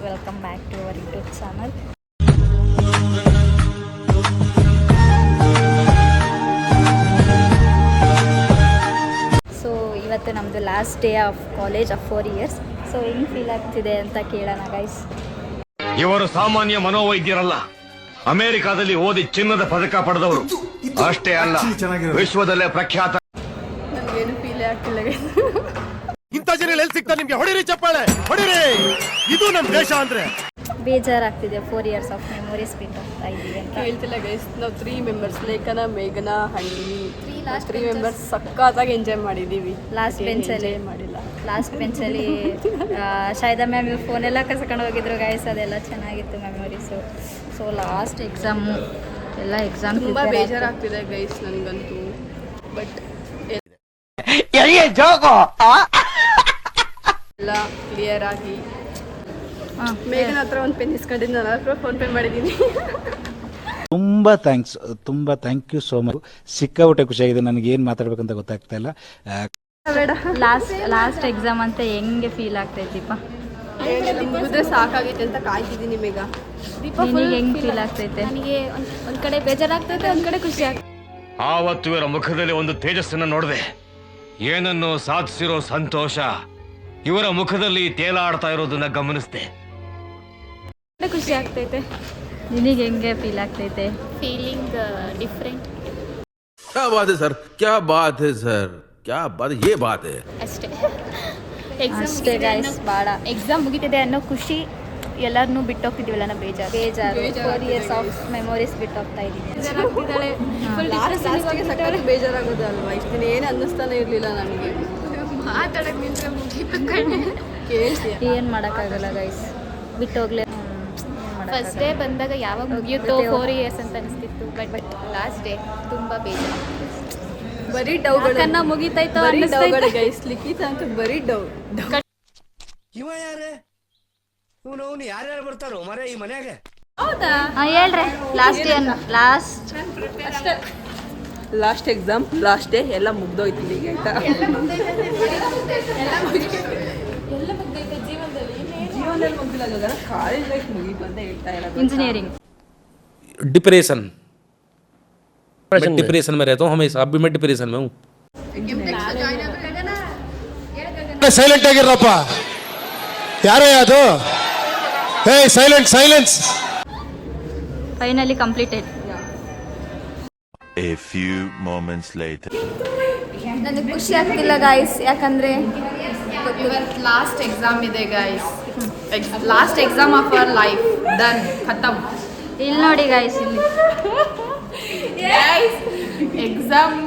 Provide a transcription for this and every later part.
Welcome back to our YouTube channel. So ಇವತ್ತು ನಮ್ಮದು last day of college of 4 years. So ಹೆಂಗೆ feel ಆಗ್ತಿದೆ ಅಂತ ಕೇಳೋಣ ಗೈಸ್. ಇವರು ಸಾಮಾನ್ಯ ಮನೋವೈದ್ಯರಲ್ಲ, ಅಮೆರಿಕಾದಲ್ಲಿ ಓದಿ ಚಿನ್ನದ ಪದಕ ಪಡೆದವರು. ಅಷ್ಟೇ ಅಲ್ಲ, ವಿಶ್ವದಲ್ಲೇ ಪ್ರಖ್ಯಾತ. ನನಗೇನು ಫೀಲ್ ಆಗ್ತಿಲ್ಲ ಗೈಸ್. ಇಂಥ ಜನ ಎಲ್ಲಿ ಸಿಗ್ತಾರೆ ನಿಮ್ಗೆ? ಹೊಡಿರಿ ಚಪ್ಪಾಳೆ, ಹೊಡಿರಿ. ಇದು ನಮ್ಮ ದೇಶ ಅಂದ್ರೆ. ಬೇಜಾರಾಗ್ತಿದೆ 4 years ಆಫ್ ಮೆಮೊರೀಸ್ ಬಿಟ್ಟು ಹೋಗ್ತಾ ಇದ್ದೀವಿ ಅಂತ ಹೇಳ್ತಿಲ್ಲ ಗೈಸ್. ನಾವು 3 ಮೆಂಬರ್ಸ್, ಲೇಖನ, ಮೇಘನಾ ಹಂಡಿ, 3 ಮೆಂಬರ್ಸ್ ಸಕ್ಕತ್ತಾಗಿ ಎಂಜಾಯ್ ಮಾಡಿದ್ದೀವಿ. ಲಾಸ್ಟ್ ಬೆಂಚಲ್ಲಿ ಮಾಡಿಲ್ಲ. ಲಾಸ್ಟ್ ಬೆಂಚಲ್ಲಿ ಶಾಯ್ದಾ ಮ್ಯಾಮ್ ಫೋನೆಲ್ಲ ಕಸ್ಕೊಂಡು ಹೋಗಿದ್ರು ಗೈಸ್. ಅದೆಲ್ಲ ಚೆನ್ನಾಗಿತ್ತು ಮೆಮೊರೀಸು. ಸೊ ಲಾಸ್ಟ್ ಎಕ್ಸಾಮು ಎಲ್ಲ ಎಕ್ಸಾಮ್ ತುಂಬ ಬೇಜಾರಾಗ್ತಿದೆ ಗೈಸ್ ನನಗಂತೂ. ಬಟ್ ಎಲ್ಲ ಕ್ಲಿಯರ್ ಆಗಿ ಮೇಘನ ಹತ್ರ ಒಂದು ಪೆನ್ ಇಸ್ಕೊಂಡಿದ್ದು, ನನ್ನ ಹತ್ರ ಫೋನ್ ಪೇ ಮಾಡಿದ್ದೀನಿ. ತುಂಬ ಥ್ಯಾಂಕ್ ಯು ಸೋ ಮಚ್. ಸಿಕ್ಕಾಬಿಟ್ಟೆ ಖುಷಿಯಾಗಿದೆ. ನನಗೆ ಏನು ಮಾತಾಡ್ಬೇಕಂತ ಗೊತ್ತಾಗ್ತಾ ಇಲ್ಲ. ಲಾಸ್ಟ್ ಎಕ್ಸಾಮ್ ಅಂತ ಹೆಂಗೆ ಫೀಲ್ ಆಗ್ತೈತಿಪ್ಪ? ಮುಗಿದ್ರೆ ಸಾಕಾಗೈತೆ ಅಂತ ಕಾಯ್ತಿದ್ದೀನಿ ಮೇಘ. ನಿನಗೆ ಹೆಂಗೆ ಫೀಲ್ ಆಗ್ತೈತೆ? ನನಗೆ ಒಂದು ಕಡೆ ಬೇಜಾರಾಗ್ತೈತೆ, ಒಂದು ಕಡೆ ಖುಷಿ ಆಗ್ತೈತೆ. ಆವತ್ತು ಇವರ ಮುಖದಲ್ಲಿ ಒಂದು ತೇಜಸ್ಸನ್ನು ನೋಡಿದೆ. ಏನನ್ನು ಸಾಧಿಸಿರೋ ಸಂತೋಷ ಇವರ ಮುಖದಲ್ಲಿ ತೇಲಾಡ್ತಾ ಇರೋದನ್ನ ಗಮನಿಸಿದೆ. ಖುಷಿ ಆಗ್ತೈತೆ. ನಿನಗೆ ಹೆಂಗೆ ಫೀಲ್ ಆಗ್ತೈತೆ? Feeling different. क्या बात है सर, क्या बात है सर, क्या बात है, ये बात है. ಅಷ್ಟೇ ಗೈಸ್. ಭಾಳ ಎಕ್ಸಾಮ್ ಮುಗಿತಿದೆ ಅನ್ನೋ ಖುಷಿ. ಎಲ್ಲರನ್ನೂ ಬಿಟ್ಟೋಗ್ತಿದ್ದೀವಲ್ಲ ನಾವು ಬೇಜಾರು 4 years ಆಫ್ ಮೆಮೊರೀಸ್ ಬಿಟ್ಟೋಗ್ತಾ ಇದ್ದೀವಿ. ಲಾಸ್ಟಿಗೆ ಸಕ್ಕತ್ತಾಗಿ ಬೇಜಾರಾಗೋದು ಅಲ್ವಾ? ಇಷ್ಟು ದಿನ ಏನು ಅನ್ನಿಸ್ತಾನೆ ಇರಲಿಲ್ಲ ನಮಗೆ. ಮಾತಾಡಕ್ಕೆ ನಿಂತ್ರೆ ಮುಗಿತು. ಏನು ಮಾಡೋಕ್ಕಾಗಲ್ಲ ಗೈಸ್, ಬಿಟ್ಟೋಗ್ಲೇ. ಫಸ್ಟ್ ಡೇ ಬಂದಾಗ ಯಾವಾಗ ಮುಗಿಯುತ್ತೋ 4 years ಅಂತ ಅನಿಸ್ತಿತ್ತು. ಬಟ್ ಲಾಸ್ಟ್ ಡೇ ತುಂಬ ಬೇಜಾರು. ಬರೀ ಡೌಗಳನ್ನ ಮುಗಿತೈತೋ ಡೌಗಳು ಗೈಸ್. ಲಿಖಿತ ಅಂತೂ ಬರೀ ಡೌ. ಇವ ಯಾರೇ? ಇವನು ಯಾರ್ಯಾರು ಬರ್ತಾರೋ ಮರೆ ಈ ಮನ್ಯಾಗ? ಹೌದಾ? ಹೇಳ್ರಿ. ಲಾಸ್ಟ್ ಎಕ್ಸಾಮ್, ಲಾಸ್ಟ್ ಡೇ ಎಲ್ಲ ಮುಗ್ದೋಯ್ತು ಈಗ ಆಯ್ತಾ? ಜೀವನದಲ್ಲಿ ಮುಗಿಲ್ಲ, ಕಾಲೇಜ್ ಲೈಫ್ ಮುಗೀತು ಅಂತ ಹೇಳ್ತಾ ಇರೋದು. इंजीनियरिंग डिप्रेशन में रहता हूँ हमेशा. अब भी मैं डिप्रेशन में हूँ. ಸೈಲೆಂಟ್ ಆಗಿರಪ್ಪ. ಯಾರೇ ಅದು? ಹೇ silence. Finally completed. A few moments later. ನನಗೆ ಖುಷಿ ಆಗ್ತಿಲ್ಲ ಗಾಯ್ಸ್, ಯಾಕಂದರೆ ಇವತ್ತು ಲಾಸ್ಟ್ ಎಕ್ಸಾಮ್ ಇದೆ guys. Last exam of our life. Done, ಖತಮ್. ಇಲ್ಲಿ ನೋಡಿ ಗಾಯ್ಸ್, ಇಲ್ಲಿ ಎಕ್ಸಾಮ್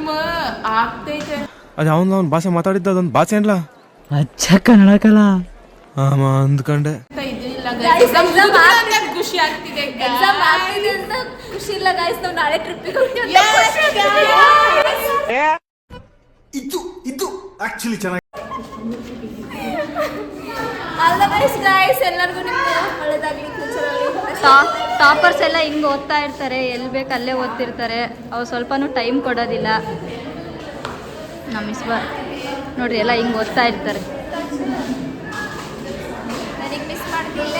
ಆಗ್ತೈತೆ. ಅದು ಅವನ ಭಾಷೆ ಮಾತಾಡಿದ್ದ ಅದೊಂದು ಭಾಷೆ ಅಲ್ಲ. ಅಚ್ಚ ಕನ್ನಡ ಕಲ ಅಂದ್ಕೊಂಡೆ. ಖುಷಿ ಆಗ್ತಿದೆ. ಎಕ್ಸಾಮ್ ಆಗ್ತಿದೆ ಅಂತ ಖುಷಿ ಇಲ್ಲ ಗಾಯ್ಸ್. ನಾವು ನಾಳೆ ಟ್ರಿಪ್ಪಿಗೆ ಹೋಗ್ತೀವಿ. ಇದು ಆಕ್ಚುಲಿ ಚೆನ್ನಾಗಿ. All the best guys. ಎಲ್ಲರಿಗೂ ನಿಮ್ಗೆ ಒಳ್ಳೆದಾಗಲಿ ಫ್ಯೂಚರಲ್ಲಿ. ಟಾಪರ್ಸ್ ಎಲ್ಲ ಹಿಂಗೆ ಓದ್ತಾ ಇರ್ತಾರೆ, ಎಲ್ಲಿ ಬೇಕು ಅಲ್ಲೇ ಓದ್ತಿರ್ತಾರೆ. ಅವ್ರು ಸ್ವಲ್ಪನೂ ಟೈಮ್ ಕೊಡೋದಿಲ್ಲ. ನಮ್ಮ ಮಿಸ್ಬಾ ನೋಡ್ರಿ ಎಲ್ಲ ಹಿಂಗೆ ಓದ್ತಾ ಇರ್ತಾರೆ. ನನಗೆ ಮಿಸ್ ಮಾಡ್ತಿಲ್ಲ.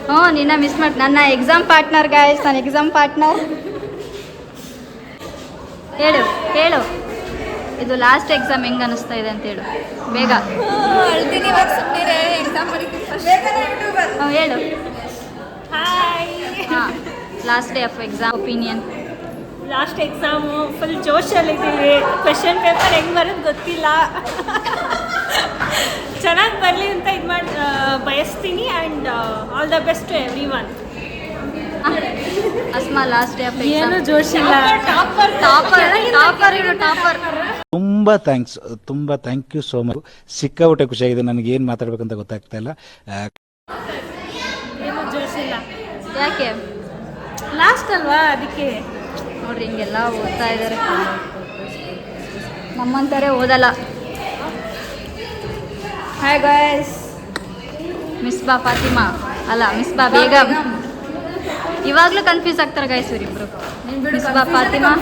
ಹ್ಞೂ, ನಿನ್ನ ಮಿಸ್ ಮಾಡಿ. ನನ್ನ ಎಕ್ಸಾಮ್ ಪಾರ್ಟ್ನರ್ ಗಾಯ್ಸ್, ನನ್ನ ಎಕ್ಸಾಮ್ ಪಾರ್ಟ್ನರ್. ಹೇಳು ಇದು ಲಾಸ್ಟ್ ಎಕ್ಸಾಮ್ ಹೆಂಗೆ ಅನಿಸ್ತಾ ಇದೆ ಅಂತ ಹೇಳು ಬೇಗ. ಅಳ್ತೀನಿ ಇವಾಗ, ಸುಮ್ಮನೆ ಎಕ್ಸಾಮ್ ಬರೀತೀನಿ ಫಸ್ಟ್. ಹೇಳು. ಹಾಯ್. ಹಾಂ, last day of exam opinion. Last exam full ಜೋಶಲ್ಲಿದ್ದೀವಿ. ಕ್ವೆಶನ್ ಪೇಪರ್ ಹೆಂಗೆ ಬರೋದು ಗೊತ್ತಿಲ್ಲ. ಚೆನ್ನಾಗಿ ಬರಲಿ ಅಂತ ಬಯಸ್ತೀನಿ. And all the best to everyone. Asma, last day of exam. ಏನು ಜೋಶಿಲ್ಲ. ಟಾಪರ್. ತುಂಬ ಥ್ಯಾಂಕ್ ಯು ಸೋ ಮಚ್. ಸಿಕ್ಕಾಬಿಟ್ಟೆ ಖುಷಿಯಾಗಿದೆ. ನನಗೆ ಏನು ಮಾತಾಡ್ಬೇಕಂತ ಗೊತ್ತಾಗ್ತಾ ಇಲ್ಲ. ಏನು ಜೋಶಿಲ್ಲ. ಯಾಕೆ? ಲಾಸ್ಟ್ ಅಲ್ವಾ, ಅದಕ್ಕೆ. ನೋಡ್ರಿ ಹಿಂಗೆಲ್ಲ ಓದ್ತಾ ಇದ್ದಾರೆ. ನಮ್ಮಂತಾರೆ ಓದಲ್ಲ. Hi guys. ಮಿಸ್ಬಾ ಫಾತಿಮಾ ಅಲ್ಲ, ಮಿಸ್ಬಾ ಬೇಗಂ. ಇವಾಗಲೂ ಕನ್ಫ್ಯೂಸ್ ಆಗ್ತಾರೆ ಗಾಯ್ಸ್ ಇವರಿಬ್ರು. ಮಿಸ್ಬಾ ಫಾತಿಮಾ,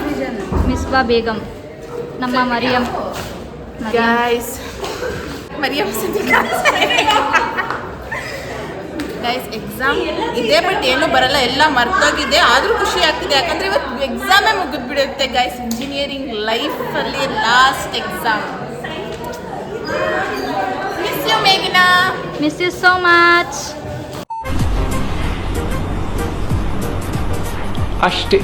ಮಿಸ್ಬಾ ಬೇಗಂ. ನಮ್ಮ Maryam guys, Maryam Siddiqa. Guys exam ಇದೆ ಬಟ್ ಏನು ಬರಲ್ಲ, ಎಲ್ಲ ಮರ್ತೋಗಿದೆ. ಆದರೂ ಖುಷಿ ಆಗ್ತಿದೆ ಯಾಕಂದರೆ ಇವತ್ತು ಎಕ್ಸಾಮೇ ಮುಗಿದ್ಬಿಡುತ್ತೆ ಗೈಸ್. ಇಂಜಿನಿಯರಿಂಗ್ ಲೈಫಲ್ಲಿ ಲಾಸ್ಟ್ ಎಕ್ಸಾಮ್. ಮಿಸ್ ಯು ಮೇಘನಾ. Miss you so much. ಅಷ್ಟೇ.